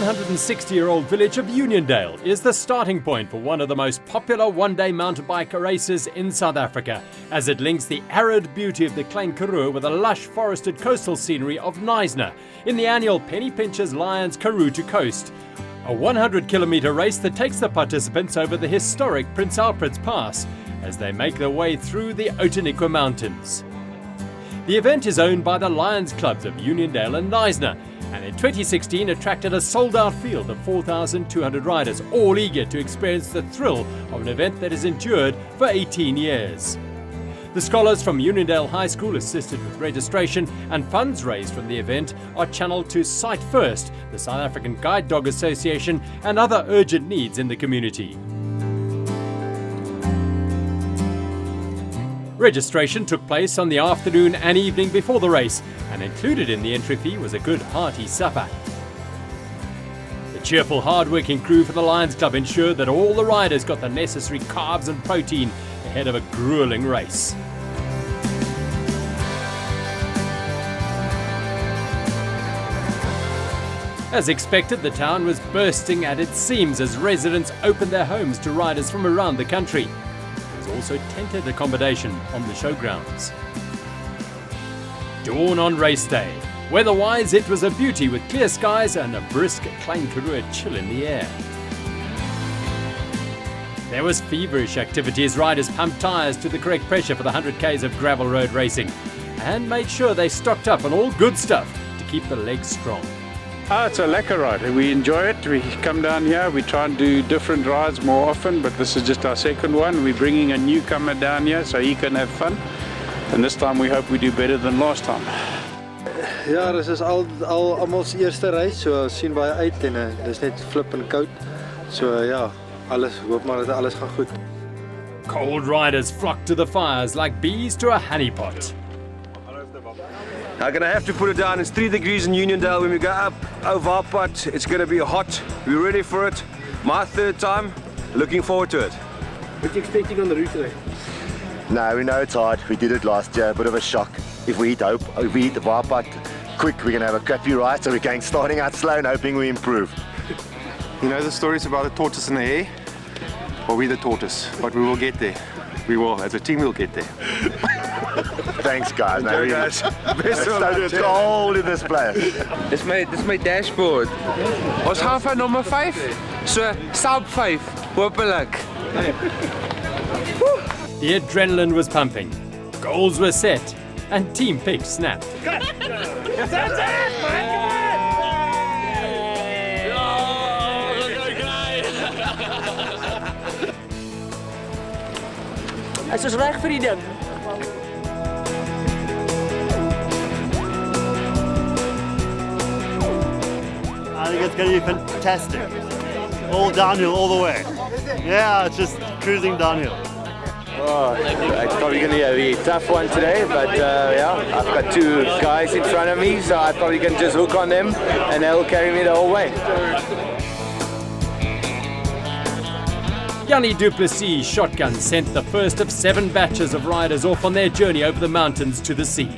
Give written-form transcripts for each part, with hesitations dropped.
160-year-old village of Uniondale is the starting point for one of the most popular one-day mountain bike races in South Africa, as it links the arid beauty of the Karoo with the lush forested coastal scenery of Knysna in the annual Penny Pinchers Lions Karoo to Coast, a 100-kilometre race that takes the participants over the historic Prince Alfred's Pass as they make their way through the Outeniqua Mountains. The event is owned by the Lions Clubs of Uniondale and Knysna, and in 2016 attracted a sold-out field of 4,200 riders, all eager to experience the thrill of an event that has endured for 18 years. The scholars from Uniondale High School assisted with registration, and funds raised from the event are channeled to Sight First, the South African Guide Dog Association, and other urgent needs in the community. Registration took place on the afternoon and evening before the race, and included in the entry fee was a good hearty supper. The cheerful, hard-working crew for the Lions Club ensured that all the riders got the necessary carbs and protein ahead of a grueling race. As expected, the town was bursting at its seams as residents opened their homes to riders from around the country. There was also tented accommodation on the showgrounds. Dawn on race day. Weather-wise, it was a beauty with clear skies and a brisk Klein Karoo chill in the air. There was feverish activity as riders pumped tyres to the correct pressure for the 100 k's of gravel road racing and made sure they stocked up on all good stuff to keep the legs strong. It's a lekker ride. We enjoy it. We come down here, we try and do different rides more often, but this is just our second one. We're bringing a newcomer down here so he can have fun. And this time we hope we do better than last time. Ja, dit is almal se eerste reis, so sien baie uit en dis net flip en koud. So ja, hoop maar dat alles gaan goed. Cold riders flock to the fires like bees to a honeypot. I'm going to have to put it down. It's 3 degrees in Uniondale. When we go up over our pot, it's going to be hot. We're ready for it. My third time. Looking forward to it. What are you expecting on the route today? No, we know it's hard. We did it last year, a bit of a shock. If we hit the bar pot quick, we're going to have a crappy ride, so we're going starting out slow and hoping we improve. You know the stories about the tortoise and the hare? Well, we're the tortoise, but we will get there. We will, as a team, we'll get there. Thanks, guys. Enjoy, guys. It's cold in this place. Dis my dashboard. Ons gaan van nommer 5, so sub 5, hopelik. The adrenaline was pumping, goals were set, and team picks snapped. Hy is reg vir die ding. I think it's going to be fantastic. All downhill all the way. Yeah, it's just cruising downhill. Oh, it's probably going to be a really tough one today, but yeah, I've got 2 guys in front of me, so I probably can just hook on them and they'll carry me the whole way. Yanni Duplessis' shotgun sent the first of 7 batches of riders off on their journey over the mountains to the sea.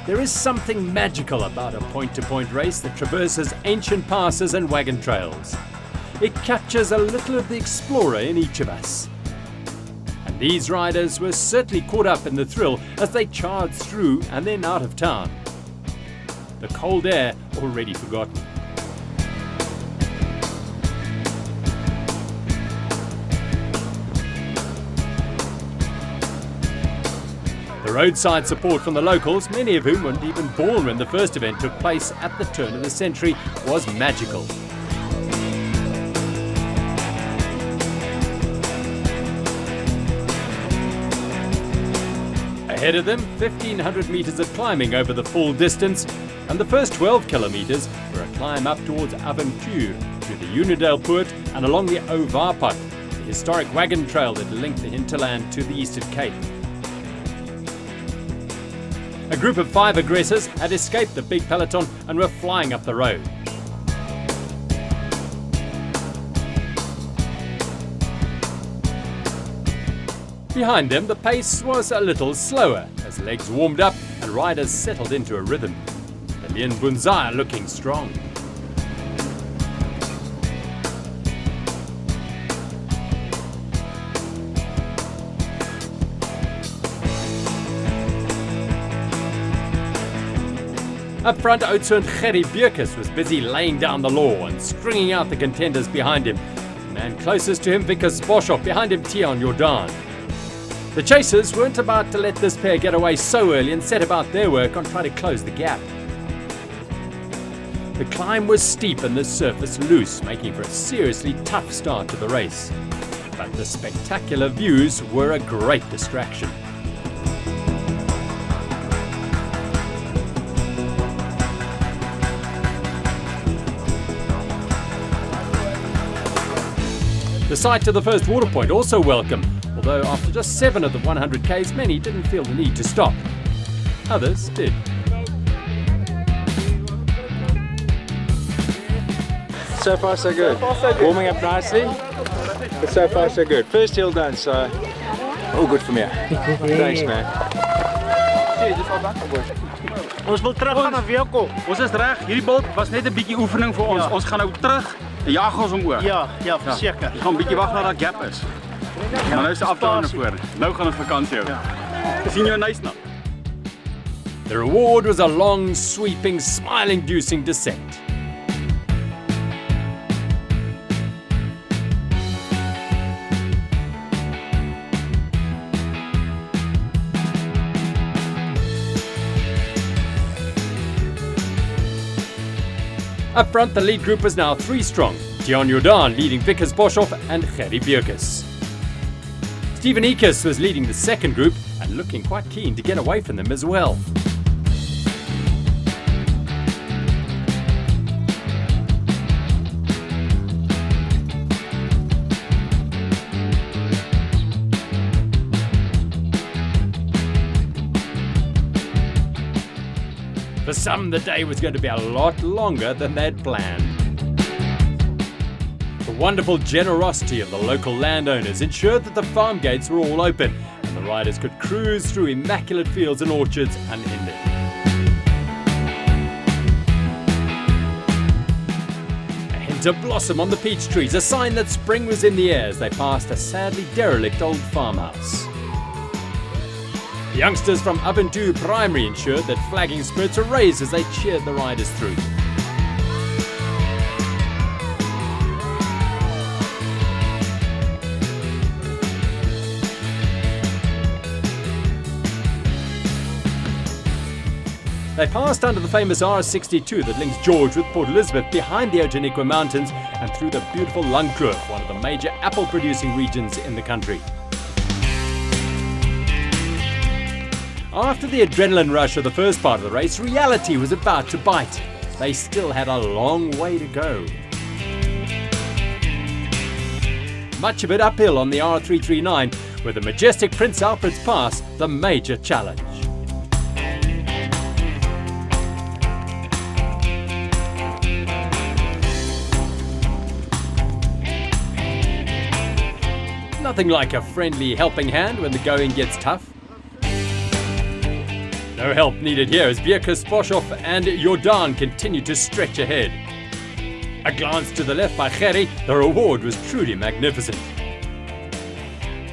There is something magical about a point-to-point race that traverses ancient passes and wagon trails. It captures a little of the explorer in each of us. And these riders were certainly caught up in the thrill as they charged through and then out of town. The cold air already forgotten. The roadside support from the locals, many of whom weren't even born when the first event took place at the turn of the century, was magical. Ahead of them, 1,500 metres of climbing over the full distance, and the first 12 kilometres were a climb up towards Avontuur, through the Uniondale Poort and along the Ovaarpad, the historic wagon trail that linked the hinterland to the Eastern Cape. A group of 5 aggressors had escaped the big peloton and were flying up the road. Behind them, the pace was a little slower as legs warmed up and riders settled into a rhythm. The Lien Bunzaya looking strong. Up front, Karoo was busy laying down the law and stringing out the contenders behind him. The man closest to him, Vickers Boshoff, behind him Tian Jordan. The chasers weren't about to let this pair get away so early and set about their work on trying to close the gap. The climb was steep and the surface loose, making for a seriously tough start to the race. But the spectacular views were a great distraction. The sight of the first water point also welcome, although after just 7 of the 100 Ks, many didn't feel the need to stop. Others did. So far so good. Warming up nicely, but so far so good. First hill done, so all good from here. Thanks man. Ons wil terug gaan na Weeko. Ons is reg. Hierdie bult was net 'n bietjie oefening vir ons. Ja. Ons gaan nou terug en jag ons hom oor. Ja, verseker. Ons gaan 'n bietjie wag na daai gap is. Maar nou is die afdaling voor. Nou gaan ons vakansie hou. Sien jou nice nou. The reward was a long, sweeping, smile-inducing descent. Up front, the lead group was now 3 strong. Tian Jordan leading Vickers Boshoff and Karoo. Stephen Ekus was leading the second group and looking quite keen to get away from them as well. For some, the day was going to be a lot longer than they'd planned. The wonderful generosity of the local landowners ensured that the farm gates were all open and the riders could cruise through immaculate fields and orchards unhindered. A hint of blossom on the peach trees, a sign that spring was in the air as they passed a sadly derelict old farmhouse. The youngsters from Ubuntu Primary ensured that flagging spirits were raised as they cheered the riders through. They passed under the famous R62 that links George with Port Elizabeth behind the Outeniqua Mountains and through the beautiful Langkloof, one of the major apple-producing regions in the country. After the adrenaline rush of the first part of the race, reality was about to bite. They still had a long way to go. Much of it uphill on the R339, with the majestic Prince Alfred's Pass the major challenge. Nothing like a friendly helping hand when the going gets tough. No help needed here as Vickers Boshoff and Jordan continued to stretch ahead. A glance to the left by Karoo, the reward was truly magnificent.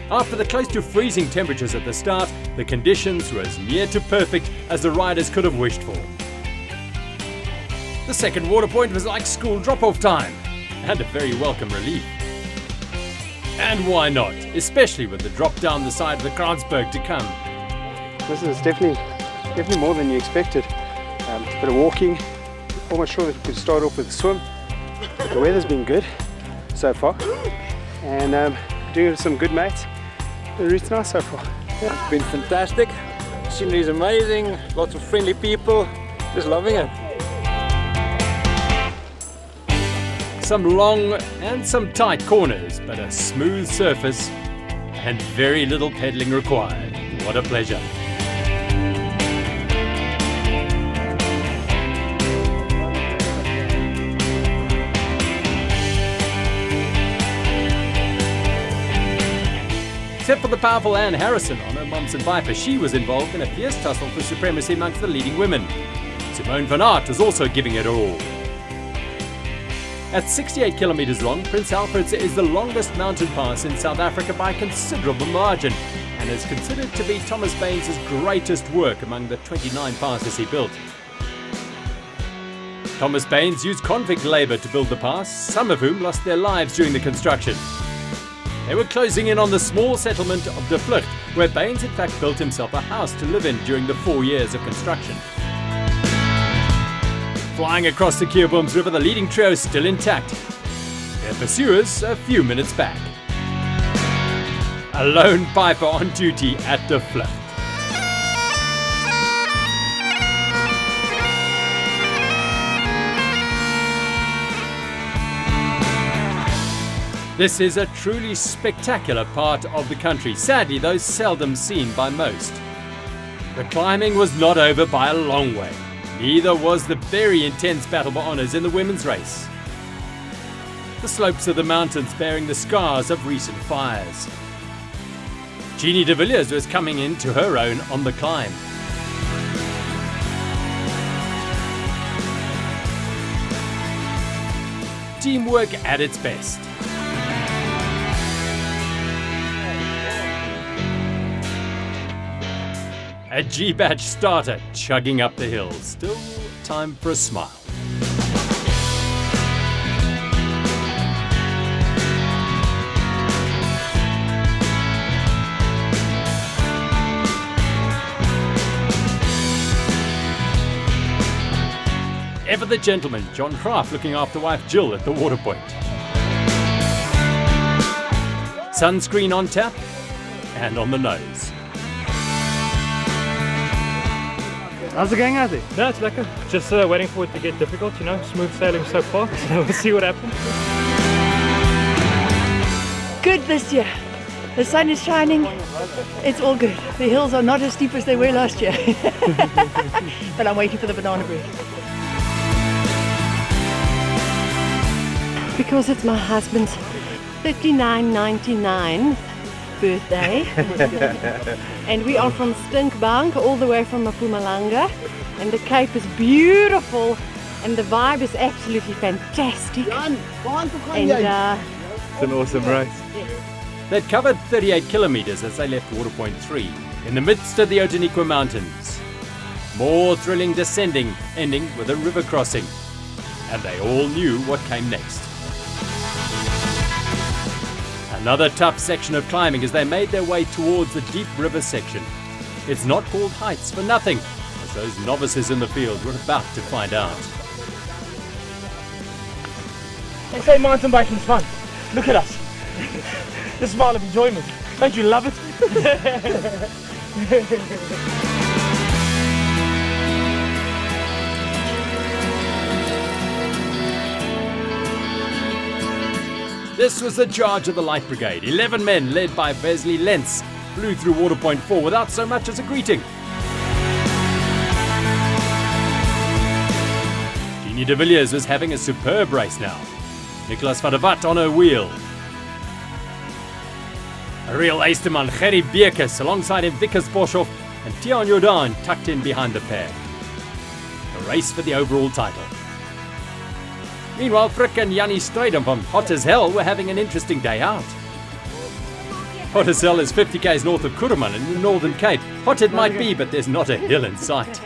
After the close to freezing temperatures at the start, the conditions were as near to perfect as the riders could have wished for. The second water point was like school drop-off time, and a very welcome relief. And why not, especially with the drop down the side of the Kransberg to come. This is definitely more than you expected. A bit of walking, almost sure that we could start off with a swim. The weather's been good so far, and doing some good mates. The route's nice so far. Yeah. It's been fantastic. Scenery is amazing, lots of friendly people, just loving it. Some long and some tight corners, but a smooth surface and very little pedaling required. What a pleasure. Except for the powerful Anne Harrison on her Momsen Viper, she was involved in a fierce tussle for supremacy amongst the leading women. Simone van Aert was also giving it her all. At 68 kilometers long, Prince Alfred's is the longest mountain pass in South Africa by a considerable margin and is considered to be Thomas Baines' greatest work among the 29 passes he built. Thomas Baines used convict labour to build the pass, some of whom lost their lives during the construction. They were closing in on the small settlement of De Vlucht, where Baines in fact built himself a house to live in during the 4 years of construction. Flying across the Keurboom's River, the leading trio is still intact. Their pursuers a few minutes back. A lone piper on duty at De Vlucht. This is a truly spectacular part of the country, sadly though seldom seen by most. The climbing was not over by a long way. Neither was the very intense battle for honours in the women's race. The slopes of the mountains bearing the scars of recent fires. Jeannie de Villiers was coming into her own on the climb. Teamwork at its best. A G-Batch starter chugging up the hill. Still time for a smile. Ever the gentleman, John Kraft looking after wife Jill at the water point. Sunscreen on tap and on the nose. How's it going out there? No, it's lekker. Just waiting for it to get difficult, you know. Smooth sailing so far, so we'll see what happens. Good this year. The sun is shining. It's all good. The hills are not as steep as they were last year. But I'm waiting for the banana bread. Because it's my husband's 39.99 birthday. And we are from Stinkbank, all the way from Mpumalanga, and the Cape is beautiful and the vibe is absolutely fantastic. And it's an awesome race. They'd covered 38 kilometers as they left Water Point 3 in the midst of the Outeniqua Mountains. More thrilling descending, ending with a river crossing. And they all knew what came next. Another tough section of climbing as they made their way towards the deep river section. It's not called heights for nothing, as those novices in the field were about to find out. They say mountain biking is fun. Look at us. The smile of enjoyment. Don't you love it? This was the charge of the Light Brigade. 11 men, led by Wesley Lentz, flew through Water Point 4 without so much as a greeting. Jeannie de Villiers was having a superb race now. Nicolas van der Walt on her wheel. A real Easterman, Gerry Beekes, alongside him Vickers Boshoff and Tiaan Jordan tucked in behind the pair. A race for the overall title. Meanwhile, Frick and Jannie Strydom from Hot as Hell were having an interesting day out. Hot as Hell is 50 k's north of Kuruman in the Northern Cape. Hot it might be, but there's not a hill in sight.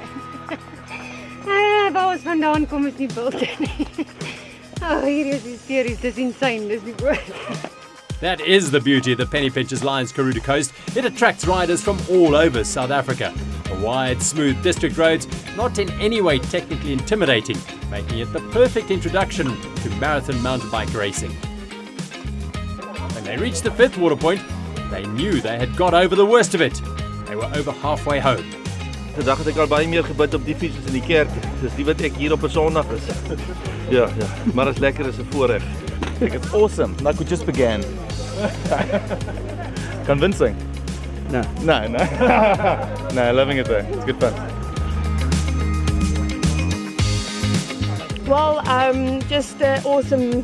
Waar ons vandaan kom is nie wild nie. Hier is hysteries, dis insane, dis nie woord. That is the beauty of the Penny Pinchers Lions Karoo Coast. It attracts riders from all over South Africa. The wide, smooth district roads, not in any way technically intimidating, making it the perfect introduction to marathon mountain bike racing. When they reached the fifth water point, they knew they had got over the worst of it. They were over halfway home. Vandag het ek al baie meer gebid op die fiets as in die kerk. Dis die wat ek hier op 'n Sondag is. Ja, maar is lekker, is 'n voorreg. It's awesome, like we just began. Convincing? No. No, loving it though. It's good fun. Well, just awesome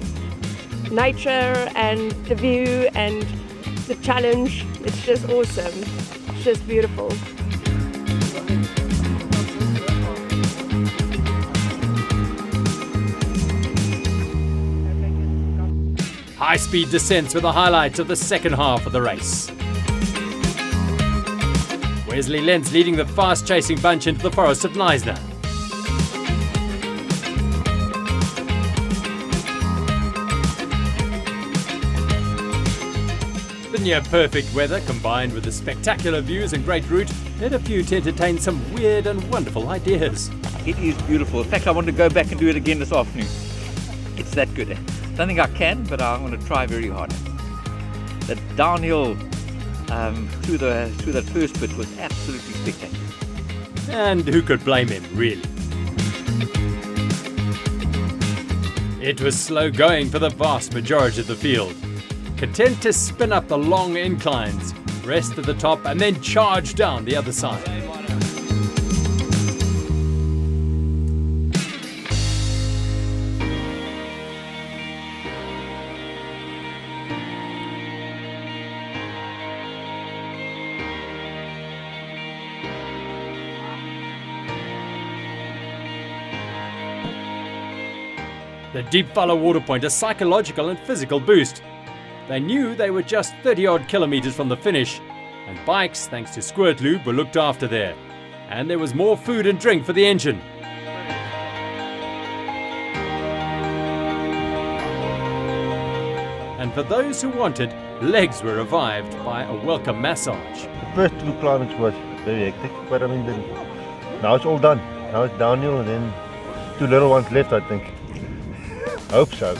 nature and the view and the challenge. It's just awesome. It's just beautiful. High-speed descents were the highlights of the second half of the race. Wesley Lentz leading the fast-chasing bunch into the forest of Neisner. near perfect weather combined with the spectacular views and great route led a few to entertain some weird and wonderful ideas. It is beautiful. In fact, I want to go back and do it again this afternoon. It's that good. Don't think I can, but I'm going to try very hard. The downhill through that first bit was absolutely spectacular. And who could blame him, really? It was slow going for the vast majority of the field. Content to spin up the long inclines, rest at the top, and then charge down the other side. The deep follow water point, a psychological and physical boost. They knew they were just 30-odd kilometers from the finish, and bikes, thanks to Squirt Lube, were looked after there. And there was more food and drink for the engine. And for those who wanted, legs were revived by a welcome massage. The first two climbs was very hectic, but I mean, now it's all done. Now it's downhill and then 2 little ones left, I think. I hope so.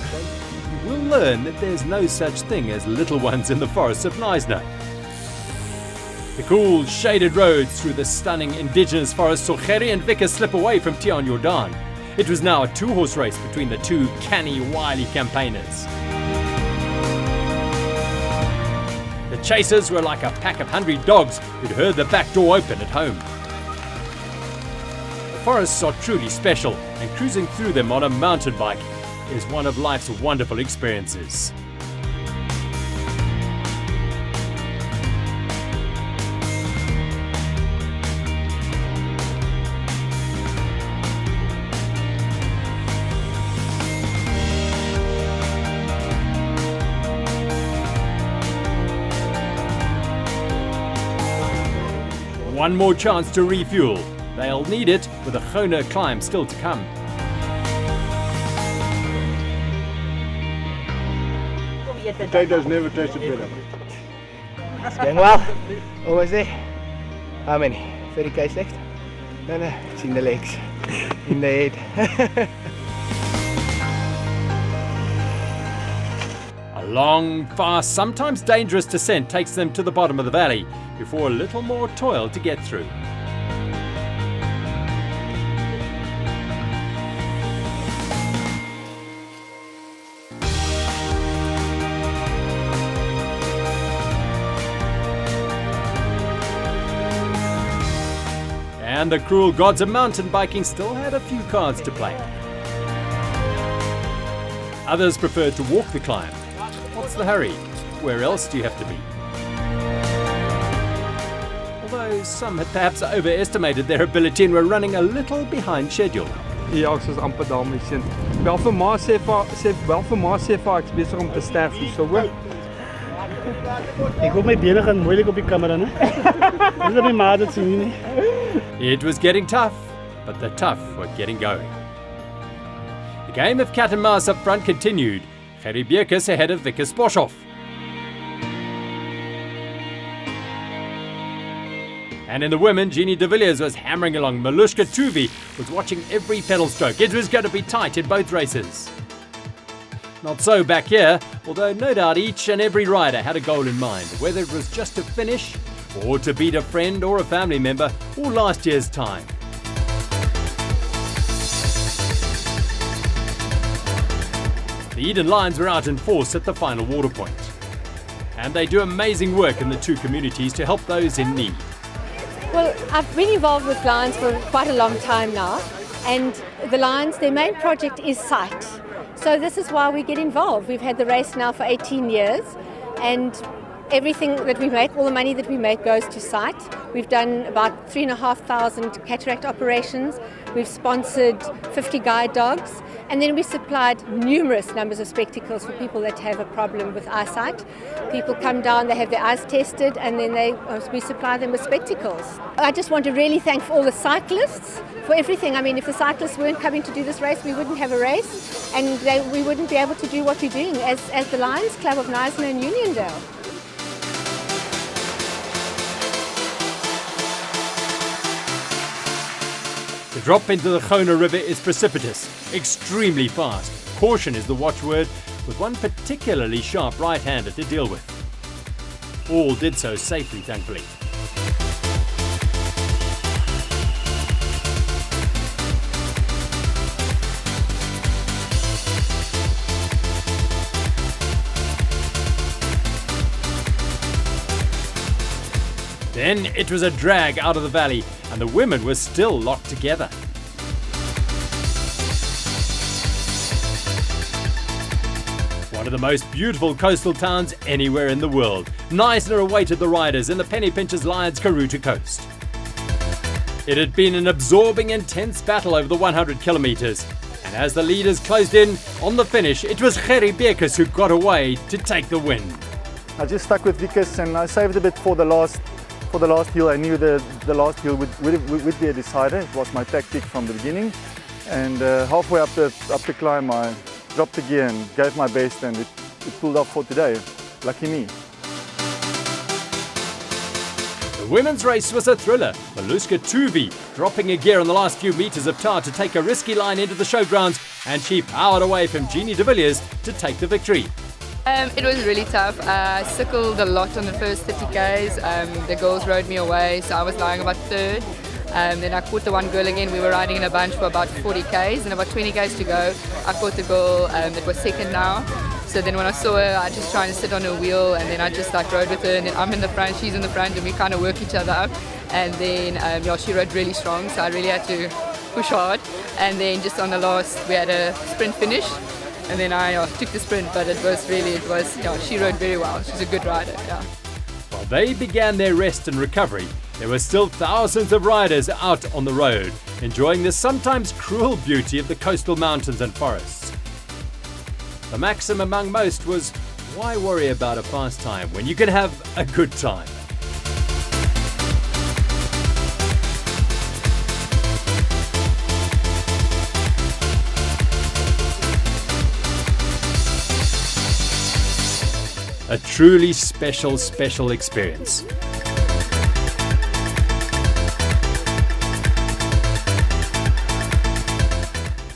We'll learn that there's no such thing as little ones in the forests of Knysna. The cool, shaded roads through the stunning indigenous forest saw Gerrie and Vickers slip away from Tian Jordan. It was now a 2-horse race between the two canny, wily campaigners. The chasers were like a pack of hungry dogs who'd heard the back door open at home. The forests are truly special, and cruising through them on a mountain bike is one of life's wonderful experiences. One more chance to refuel. They'll need it with a Gona climb still to come. Potatoes never tasted better. It's going well. Almost there. How many? 30 k's left? No, it's in the legs. In the head. A long, fast, sometimes dangerous descent takes them to the bottom of the valley before a little more toil to get through. And the cruel gods of mountain biking still had a few cards to play. Others preferred to walk the climb. What's the hurry? Where else do you have to be? Although some had perhaps overestimated their ability and were running a little behind schedule. Ja, ek is amper daar met my seun. Bel vir ma sê vir ek's besig om te sterf hierso, hoor. Ek hoop my bene gaan moeilik op die kamera, né? Dis net my ma dit sien nie. It was getting tough, but the tough were getting going. The game of cat and mouse up front continued. Gerrie Bierkes ahead of Vickers Boshoff. And in the women, Jeannie de Villiers was hammering along. Malushka Tuvi was watching every pedal stroke. It was going to be tight in both races. Not so back here, although no doubt each and every rider had a goal in mind, whether it was just to finish, or to beat a friend or a family member, or last year's time. The Eden Lions were out in force at the final water point. And they do amazing work in the two communities to help those in need. Well, I've been involved with Lions for quite a long time now, and the Lions, their main project is sight. So this is why we get involved. We've had the race now for 18 years, and everything that we make, all the money that we make goes to sight. We've done about 3,500 cataract operations. We've sponsored 50 guide dogs, and then we supplied numerous numbers of spectacles for people that have a problem with eyesight. People come down, they have their eyes tested, and then we supply them with spectacles. I just want to really thank all the cyclists for everything. I mean, if the cyclists weren't coming to do this race, we wouldn't have a race, and we wouldn't be able to do what we're doing as the Lions Club of Knysna and Uniondale. The drop into the Karoo River is precipitous, extremely fast. Caution is the watchword, with one particularly sharp right-hander to deal with. All did so safely, thankfully. Then it was a drag out of the valley, and the women were still locked together. One of the most beautiful coastal towns anywhere in the world. Neisner awaited the riders in the Penny Pinchers Lions Karoo to coast. It had been an absorbing, intense battle over the 100 kilometers. And as the leaders closed in on the finish, it was Gerrie Beekes who got away to take the win. I just stuck with Beekes and I saved a bit for the last hill. I knew the last hill would be a decider. It was my tactic from the beginning. And halfway up the climb, I dropped the gear and gave my best, and it pulled off for today. Lucky me. The women's race was a thriller. Maluska Tuvi dropping a gear on the last few meters of tar to take a risky line into the showgrounds, and she powered away from Jeannie de Villiers to take the victory. It was really tough. I cycled a lot on the first 30 Ks. The girls rode me away, so I was lying about third. Then I caught the one girl again. We were riding in a bunch for about 40 Ks, and about 20 Ks to go. I caught the girl that was second now. So then when I saw her, I just tried to sit on her wheel, and then I just like rode with her. And then I'm in the front, she's in the front, and we kind of work each other up. And then yeah, she rode really strong, so I really had to push hard. And then just on the last, we had a sprint finish. And then I took the sprint, but she rode very well. She's a good rider, yeah. While they began their rest and recovery, there were still thousands of riders out on the road, enjoying the sometimes cruel beauty of the coastal mountains and forests. The maxim among most was, why worry about a fast time when you can have a good time? A truly special experience.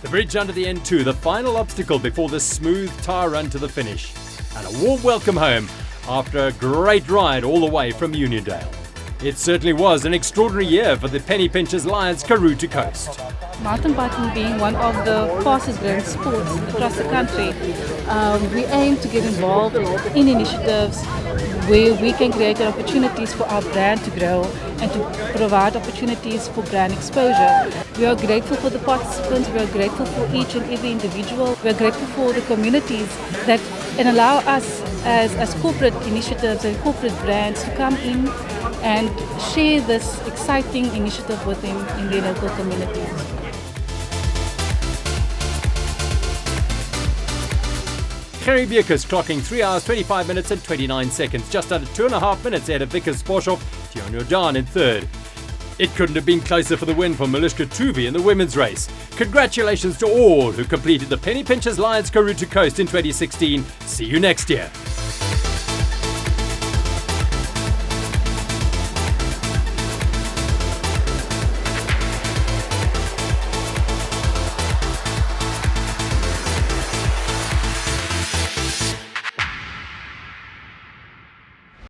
The bridge under the N2, the final obstacle before the smooth tar run to the finish. And a warm welcome home after a great ride all the way from Uniondale. It certainly was an extraordinary year for the Penny Pinchers Lions Karoo to coast. Mountain biking being one of the fastest growing sports across the country, we aim to get involved in initiatives where we can create opportunities for our brand to grow and to provide opportunities for brand exposure. We are grateful for the participants, we are grateful for each and every individual, we are grateful for the communities that allow us as corporate initiatives and corporate brands to come in and share this exciting initiative with them in their local communities. Gerrie Beekes clocking 3 hours 25 minutes and 29 seconds, just under 2.5 minutes ahead of Vickers Sporshoff, Tian Jordan in third. It couldn't have been closer for the win for Maluska Tuvi in the women's race. Congratulations to all who completed the Penny Pinchers Lions Karoo to coast in 2016. See you next year.